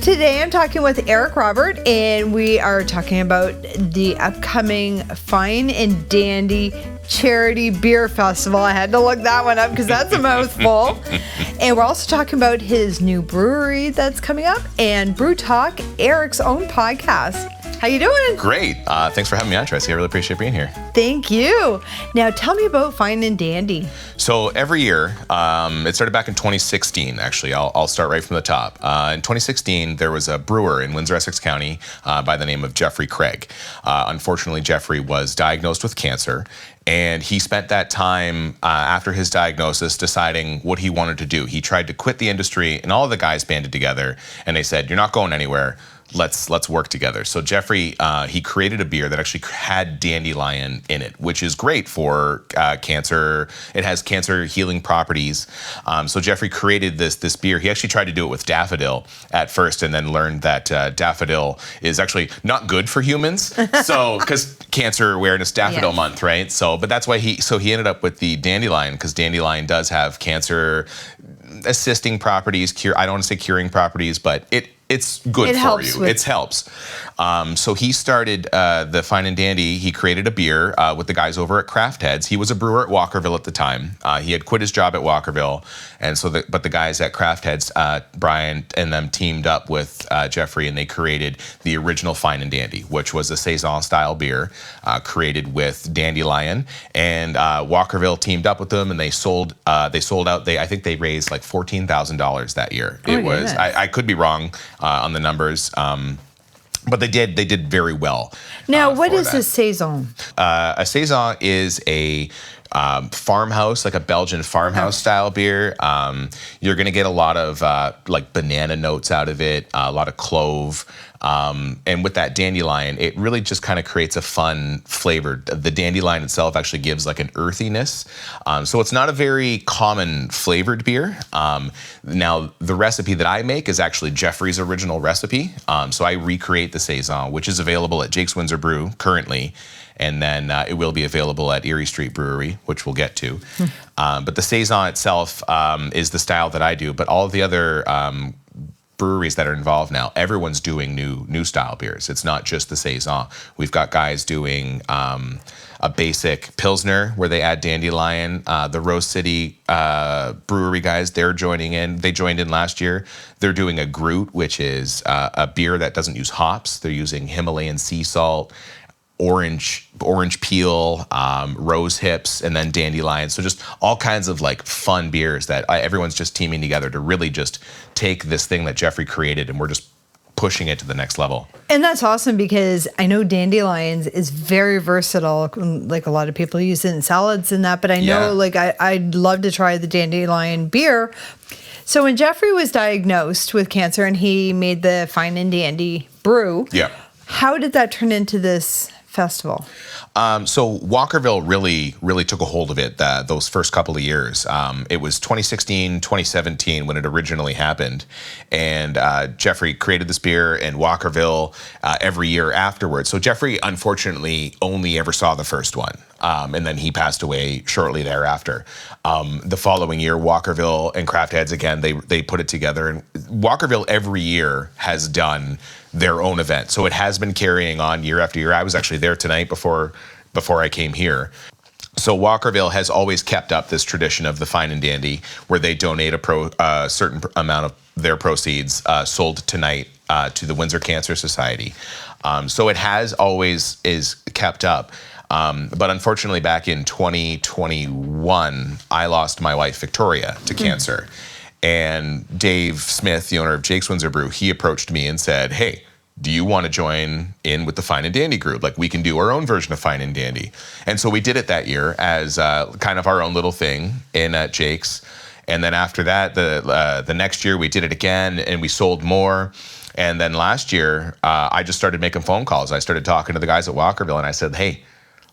Today I'm talking with Eric Robert, and we are talking about the upcoming Fine and Dandy Charity Beer Festival. I had to look that one up because that's a mouthful. And we're also talking about his new brewery that's coming up and Brew Talk, Eric's own podcast. How you doing? Great. Thanks for having me on, Tracy. I really appreciate being here. Thank you. Now tell me about Fine and Dandy. So every year, it started back in 2016, actually. I'll start right from the top. In 2016, there was a brewer in Windsor, Essex County by the name of Jeffrey Craig. Unfortunately, Jeffrey was diagnosed with cancer, and he spent that time after his diagnosis deciding what he wanted to do. He tried to quit the industry, and all of the guys banded together, and they said, "You're not going anywhere. Let's work together." So Jeffrey, he created a beer that actually had dandelion in it, which is great for cancer. It has cancer healing properties. So Jeffrey created this beer. He actually tried to do it with daffodil at first, and then learned that daffodil is actually not good for humans. So because Cancer Awareness Daffodil Month, right? So, but that's why he ended up with the dandelion, because dandelion does have cancer assisting properties. I don't want to say curing properties, but it's good for you. It helps. So he started the Fine and Dandy. He created a beer with the guys over at Craft Heads. He was a brewer at Walkerville at the time. He had quit his job at Walkerville, and so but the guys at Craft Heads, Brian and them, teamed up with Jeffrey, and they created the original Fine and Dandy, which was a saison style beer created with dandelion. And Walkerville teamed up with them, and they sold out. I think they raised like $14,000 that year. I could be wrong on the numbers. But they did very well. Now, what is a saison? A saison is a farmhouse, like a Belgian farmhouse style beer. You're going to get a lot of like banana notes out of it, a lot of clove. And with that dandelion, it really just kind of creates a fun flavor. The dandelion itself actually gives like an earthiness. So it's not a very common flavored beer. Now, the recipe that I make is actually Jeffrey's original recipe. So I recreate the saison, which is available at Jake's Windsor Brew currently. And then it will be available at Erie Street Brewery, which we'll get to. But the saison itself is the style that I do. But all of the other breweries that are involved now, everyone's doing new style beers. It's not just the saison. We've got guys doing a basic pilsner where they add dandelion. The Rose City brewery guys, they're joining in. They joined in last year. They're doing a Groot, which is a beer that doesn't use hops. They're using Himalayan sea salt, orange peel, rose hips, and then dandelion. So just all kinds of like fun beers that everyone's just teaming together to really just take this thing that Jeffrey created, and we're just pushing it to the next level. And that's awesome, because I know dandelions is very versatile. Like a lot of people use it in salads and that, but I know like I'd love to try the dandelion beer. So when Jeffrey was diagnosed with cancer and he made the Fine and Dandy brew, how did that turn into this festival? So Walkerville really took a hold of it those first couple of years. It was 2016, 2017 when it originally happened. And Jeffrey created this beer, and Walkerville every year afterwards. So Jeffrey, unfortunately, only ever saw the first one. And then he passed away shortly thereafter. The following year, Walkerville and Craft Heads, again, they put it together. And Walkerville every year has done their own event. So it has been carrying on year after year. I was actually there tonight before I came here. So Walkerville has always kept up this tradition of the Fine and Dandy, where they donate a certain amount of their proceeds sold tonight to the Windsor Cancer Society. So it has always is kept up. But unfortunately, back in 2021, I lost my wife, Victoria, to cancer. And Dave Smith, the owner of Jake's Windsor Brew, he approached me and said, "Hey, do you want to join in with the Fine and Dandy group? Like, we can do our own version of Fine and Dandy." And so we did it that year as kind of our own little thing in Jake's. And then after that, the next year we did it again, and we sold more. And then last year, I just started making phone calls. I started talking to the guys at Walkerville, and I said, "Hey,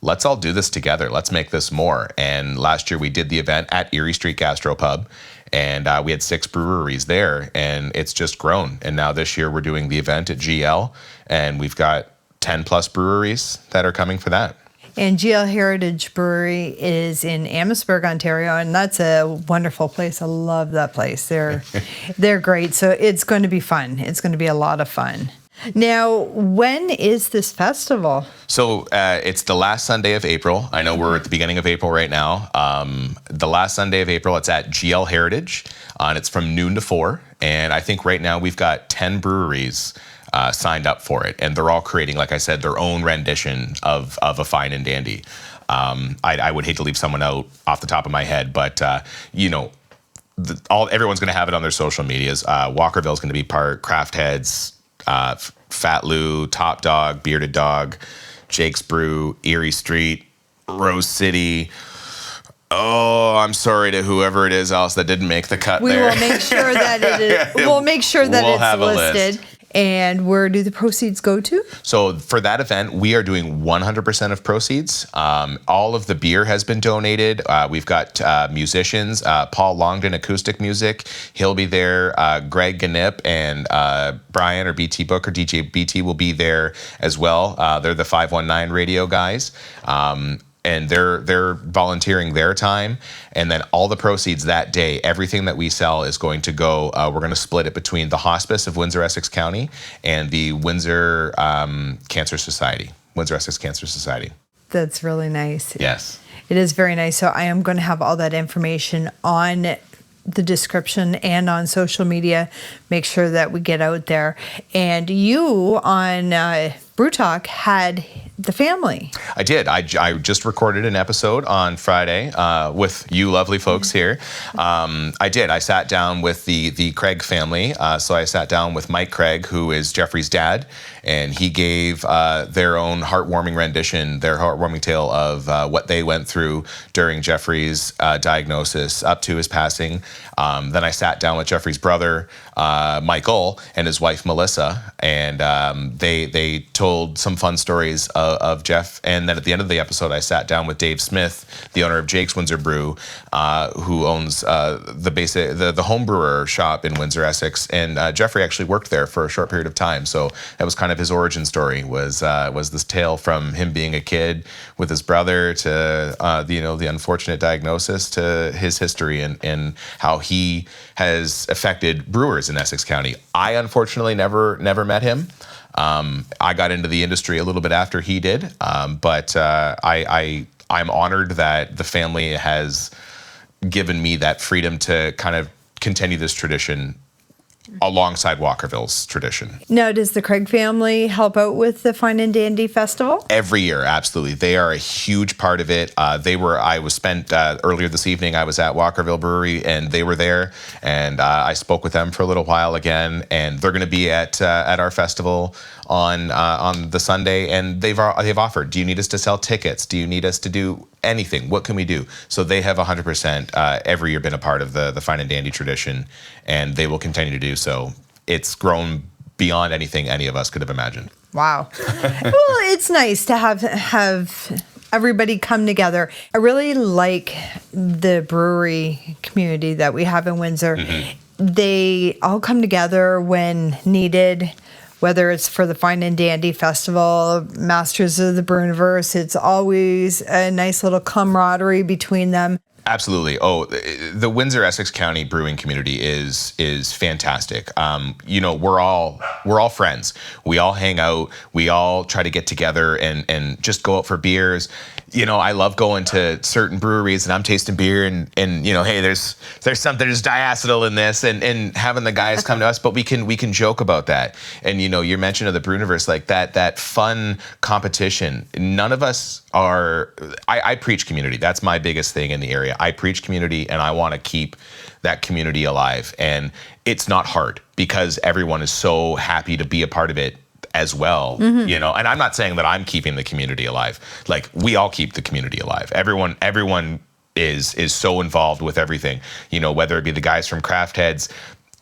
let's all do this together. Let's make this more." And last year we did the event at Erie Street Gastropub, and we had 6 breweries there, and it's just grown. And now this year we're doing the event at GL, and we've got 10 plus breweries that are coming for that. And GL Heritage Brewery is in Amherstburg, Ontario, and that's a wonderful place. I love that place. They're great. So it's going to be fun. It's going to be a lot of fun. Now, when is this festival? So it's the last Sunday of April. I know we're at the beginning of April right now. The last Sunday of April, it's at GL Heritage, and it's from noon to 4. And I think right now we've got 10 breweries signed up for it, and they're all creating, like I said, their own rendition of a fine and dandy. I would hate to leave someone out off the top of my head, but everyone's going to have it on their social medias. Walkerville's going to be part, Craft Heads, Fat Lou, Top Dog, Bearded Dog, Jake's Brew, Erie Street, Rose City. Oh, I'm sorry to whoever it is else that didn't make the cut. We will make sure that it is. We'll make sure that it's listed. And where do the proceeds go to? So for that event, we are doing 100% of proceeds. All of the beer has been donated. We've got musicians, Paul Longden, acoustic music. He'll be there. Greg Ganip and Brian or BT Book or DJ BT will be there as well. They're the 519 radio guys. And they're volunteering their time, and then all the proceeds that day, everything that we sell is going to go. We're going to split it between the Hospice of Windsor, Essex County, and the Windsor Cancer Society, Windsor Essex Cancer Society. That's really nice. Yes, it is very nice. So I am going to have all that information on the description and on social media. Make sure that we get out there. And you on Brew Talk had the family. I did. I just recorded an episode on Friday with you lovely folks here. I did. I sat down with the Craig family. So I sat down with Mike Craig, who is Jeffrey's dad, and he gave their own heartwarming rendition, their heartwarming tale of what they went through during Jeffrey's diagnosis up to his passing. Then I sat down with Jeffrey's brother, Michael, and his wife, Melissa, and they told some fun stories of Jeff. And then at the end of the episode, I sat down with Dave Smith, the owner of Jake's Windsor Brew, who owns the home brewer shop in Windsor, Essex. And Jeffrey actually worked there for a short period of time. So that was kind of his origin story, was this tale from him being a kid with his brother to the unfortunate diagnosis to his history and how he has affected brewers in Essex County. I unfortunately never met him. I got into the industry a little bit after he did, but I'm honored that the family has given me that freedom to kind of continue this tradition alongside Walkerville's tradition. Now, does the Craig family help out with the Fine and Dandy Festival? Every year, absolutely. They are a huge part of it. I was spent earlier this evening, I was at Walkerville Brewery, and they were there, and I spoke with them for a little while again, and they're going to be at our festival on the Sunday, and they've offered, do you need us to sell tickets? Do you need us to do anything? What can we do? So they have 100% every year been a part of the Fine and Dandy tradition, and they will continue to do so. It's grown beyond anything any of us could have imagined. Wow. Well, it's nice to have everybody come together. I really like the brewery community that we have in Windsor. Mm-hmm. They all come together when needed, whether it's for the Fine and Dandy Festival, Masters of the Brewniverse. It's always a nice little camaraderie between them. Absolutely. Oh, the Windsor Essex County brewing community is fantastic. We're all friends. We all hang out. We all try to get together and just go out for beers. I love going to certain breweries and I'm tasting beer and hey, there's diacetyl in this and having the guys come to us, but we can joke about that. And your mention of the Brewniverse, like that fun competition. None of us are. I preach community. That's my biggest thing in the area. I preach community, and I want to keep that community alive. And it's not hard because everyone is so happy to be a part of it as well. Mm-hmm. And I'm not saying that I'm keeping the community alive. Like, we all keep the community alive. Everyone is so involved with everything. Whether it be the guys from Craft Heads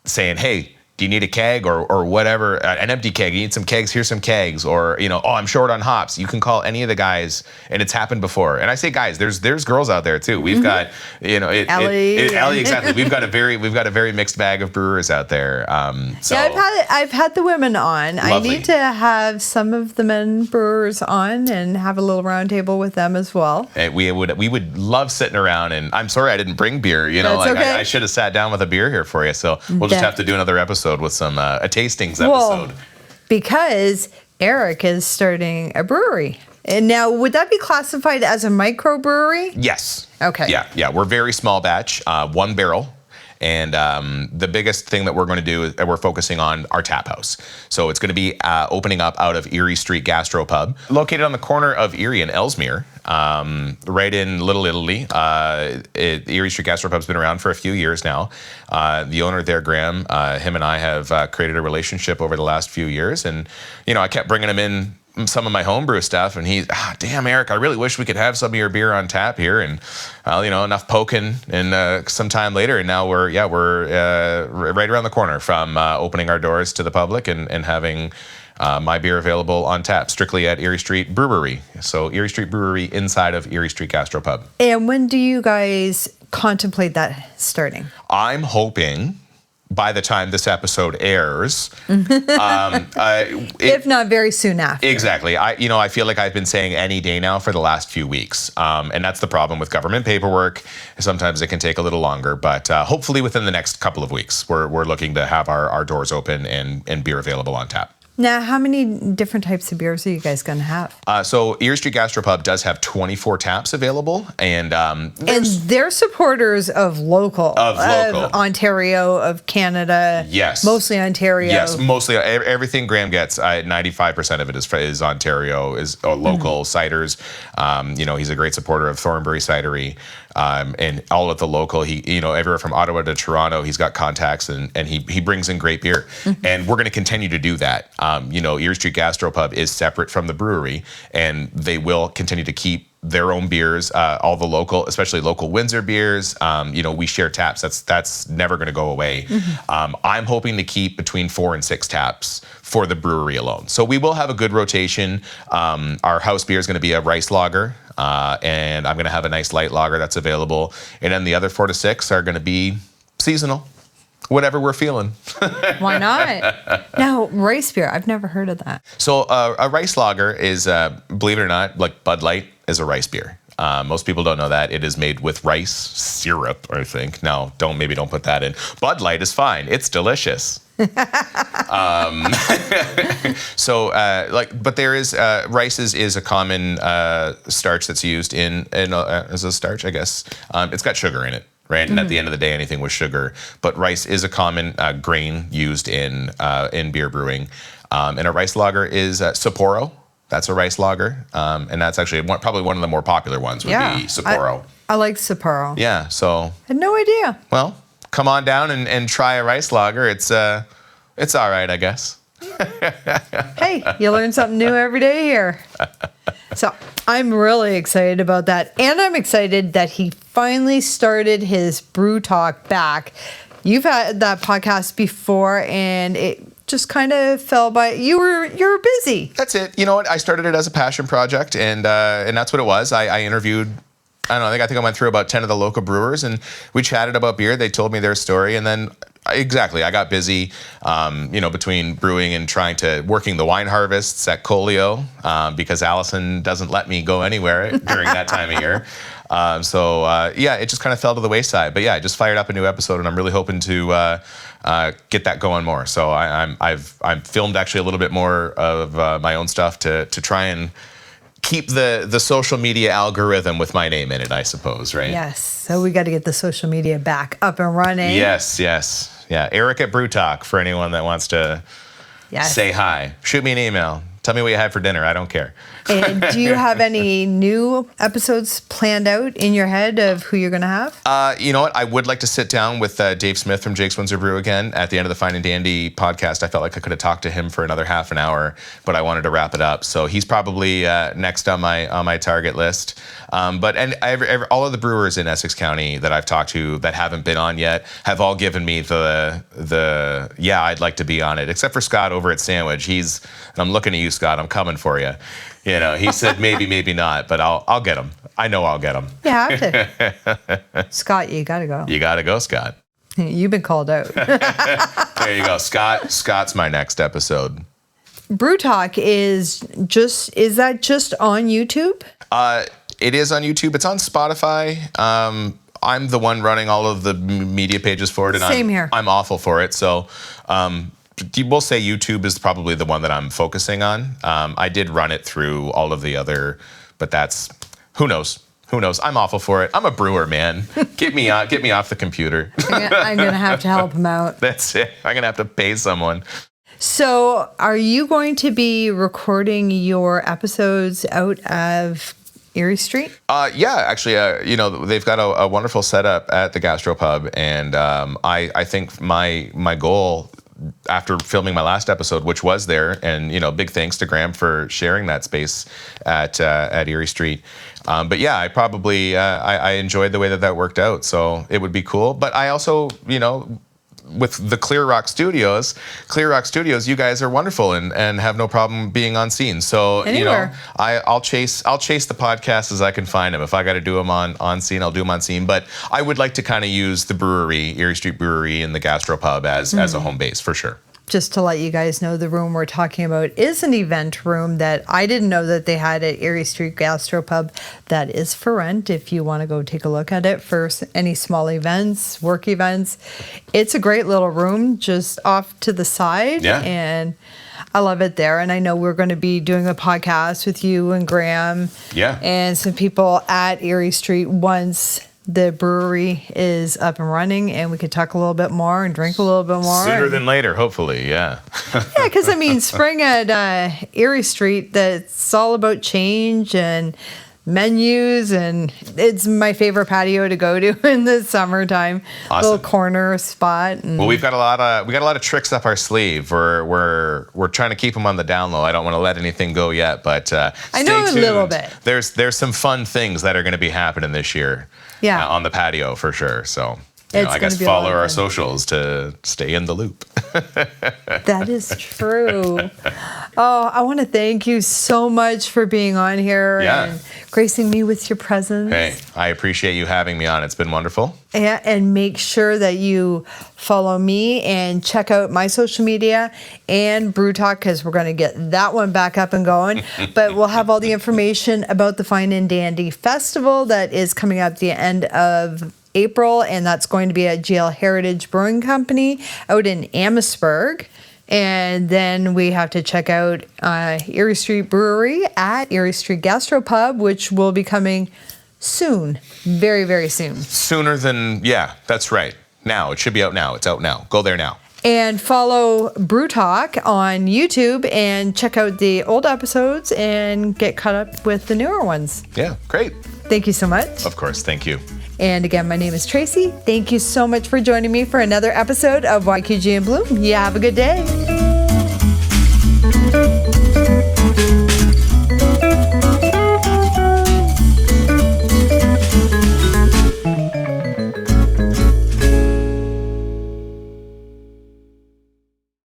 saying, hey, do you need a keg or whatever, an empty keg? You need some kegs, here's some kegs. Or, oh, I'm short on hops. You can call any of the guys, and it's happened before. And I say guys, there's girls out there too. We've got, Ellie. Ellie, exactly. We've got a very mixed bag of brewers out there. I've had the women on. Lovely. I need to have some of the men brewers on and have a little round table with them as well. We would love sitting around, and I'm sorry I didn't bring beer. That's okay. I should have sat down with a beer here for you. So we'll just have to do another episode with some a tastings episode. Because Eric is starting a brewery. And now, would that be classified as a microbrewery? Yes. Okay. Yeah. We're very small batch, 1 barrel. And the biggest thing that we're going to do is we're focusing on our tap house. So it's going to be opening up out of Erie Street Gastropub, located on the corner of Erie and Ellesmere, right in Little Italy. Erie Street Gastropub's been around for a few years now. The owner there, Graham, him and I have created a relationship over the last few years. And, I kept bringing him in some of my homebrew stuff, and he's, damn, Eric, I really wish we could have some of your beer on tap here. And enough poking, and some time later, and now we're right around the corner from opening our doors to the public and having my beer available on tap, strictly at Erie Street Brewery. So Erie Street Brewery inside of Erie Street Gastropub. And when do you guys contemplate that starting? I'm hoping by the time this episode airs, if not very soon after. Exactly. I feel like I've been saying any day now for the last few weeks, and that's the problem with government paperwork. Sometimes it can take a little longer, but hopefully within the next couple of weeks, we're looking to have our doors open and beer available on tap. Now, how many different types of beers are you guys going to have? So Erie Street Gastropub does have 24 taps available, and they're supporters of local, of Ontario, of Canada. Yes, mostly Ontario. Yes, mostly everything Graham gets. 95% of it is Ontario, is local ciders. He's a great supporter of Thornbury Cidery. And all of the local, everywhere from Ottawa to Toronto, he's got contacts, and he brings in great beer. And we're going to continue to do that. Erie Street Gastropub is separate from the brewery, and they will continue to keep their own beers, all the local, especially local Windsor beers. We share taps. That's never going to go away. I'm hoping to keep between 4 and 6 taps for the brewery alone. So we will have a good rotation. Our house beer is going to be a rice lager. And I'm going to have a nice light lager that's available. And then the other 4 to 6 are going to be seasonal, whatever we're feeling. Why not? Now, rice beer, I've never heard of that. So a rice lager is, believe it or not, like Bud Light is a rice beer. Most people don't know that. It is made with rice syrup, I think. No, don't put that in. Bud Light is fine. It's delicious. But there is rice is a common starch that's used in as a starch, I guess. It's got sugar in it, right? And at the end of the day, anything with sugar. But rice is a common grain used in beer brewing. And a rice lager is Sapporo. That's a rice lager, and that's actually probably one of the more popular ones would be Sapporo. I like Sapporo. Yeah, so I had no idea. Well, come on down and try a rice lager. It's all right, I guess. Hey, you learn something new every day here. So I'm really excited about that, and I'm excited that he finally started his Brew Talk back. You've had that podcast before, and it just kind of fell by. You were busy. That's it. You know what? I started it as a passion project, and that's what it was. I interviewed, I think I went through about 10 of the local brewers, and we chatted about beer. They told me their story, and then I got busy, between brewing and working the wine harvests at Colio, because Allison doesn't let me go anywhere during that time of year. It just kind of fell to the wayside. But yeah, I just fired up a new episode, and I'm really hoping to get that going more. So I've filmed actually a little bit more of my own stuff to try and keep the social media algorithm with my name in it, I suppose, right? Yes. So we got to get the social media back up and running. Yes. Yeah, Eric at Brew Talk for anyone that wants to say hi. Shoot me an email. Tell me what you had for dinner. I don't care. And do you have any new episodes planned out in your head of who you're going to have? You know what? I would like to sit down with Dave Smith from Jake's Windsor Brew again at the end of the Fine and Dandy podcast. I felt like I could have talked to him for another half an hour, but I wanted to wrap it up. So he's probably next on my target list. But all of the brewers in Essex County that I've talked to that haven't been on yet have all given me the yeah, I'd like to be on it, except for Scott over at Sandwich. And I'm looking at you, Scott. I'm coming for you. You know, he said maybe not, but I'll get him. I know I'll get him. You have to. Scott, you got to go. You got to go, Scott. You've been called out. There you go. Scott's my next episode. Brew Talk is that just on YouTube? It is on YouTube. It's on Spotify. I'm the one running all of the media pages for it, and Same here. I'm awful for it. So we'll say YouTube is probably the one that I'm focusing on. I did run it through all of the other, but that's who knows. Who knows? I'm awful for it. I'm a brewer, man. Get me off the computer. I'm gonna have to help him out. That's it. I'm gonna have to pay someone. So, are you going to be recording your episodes out of Erie Street? Yeah, actually, they've got a wonderful setup at the Gastropub, and I think my goal after filming my last episode, which was there, and big thanks to Graham for sharing that space at Erie Street. But yeah, I probably I enjoyed the way that worked out, so it would be cool. But I also, with the Clear Rock Studios, you guys are wonderful and have no problem being on scene. So Anywhere. I'll chase the podcasts as I can find them. If I got to do them on scene, I'll do them on scene. But I would like to kind of use the brewery, Erie Street Brewery, and the Gastropub as a home base for sure. Just to let you guys know, the room we're talking about is an event room that I didn't know that they had at Erie Street Gastropub. That is for rent if you want to go take a look at it for any small events, work events. It's a great little room just off to the side. Yeah. And I love it there. And I know we're going to be doing a podcast with you and Graham. Yeah. And some people at Erie Street once the brewery is up and running, and we could talk a little bit more and drink a little bit more. Sooner than later, hopefully, yeah. Yeah, because spring at Erie Street, that's all about change and menus, and it's my favorite patio to go to in the summertime. Awesome. Little corner spot. And well, we got a lot of tricks up our sleeve. We're trying to keep them on the down low. I don't want to let anything go yet, but I know stay a little tuned. bit. There's some fun things that are going to be happening this year. Yeah. On the patio for sure. So It's I guess gonna be a lot follow of our fun. socials to stay in the loop. That is true. Oh, I want to thank you so much for being on here and gracing me with your presence. Hey, I appreciate you having me on. It's been wonderful. And make sure that you follow me and check out my social media and Brew Talk, because we're going to get that one back up and going. But we'll have all the information about the Fine and Dandy Festival that is coming up at the end of April, and that's going to be at GL Heritage Brewing Company out in Amherstburg. And then we have to check out Erie Street Brewery at Erie Street Gastropub, which will be coming soon, very, very soon. Sooner than, that's right. Now, it should be out now. It's out now. Go there now. And follow Brew Talk on YouTube and check out the old episodes and get caught up with the newer ones. Yeah, great. Thank you so much. Of course, thank you. And again, my name is Tracy. Thank you so much for joining me for another episode of YQG and Bloom. You have a good day.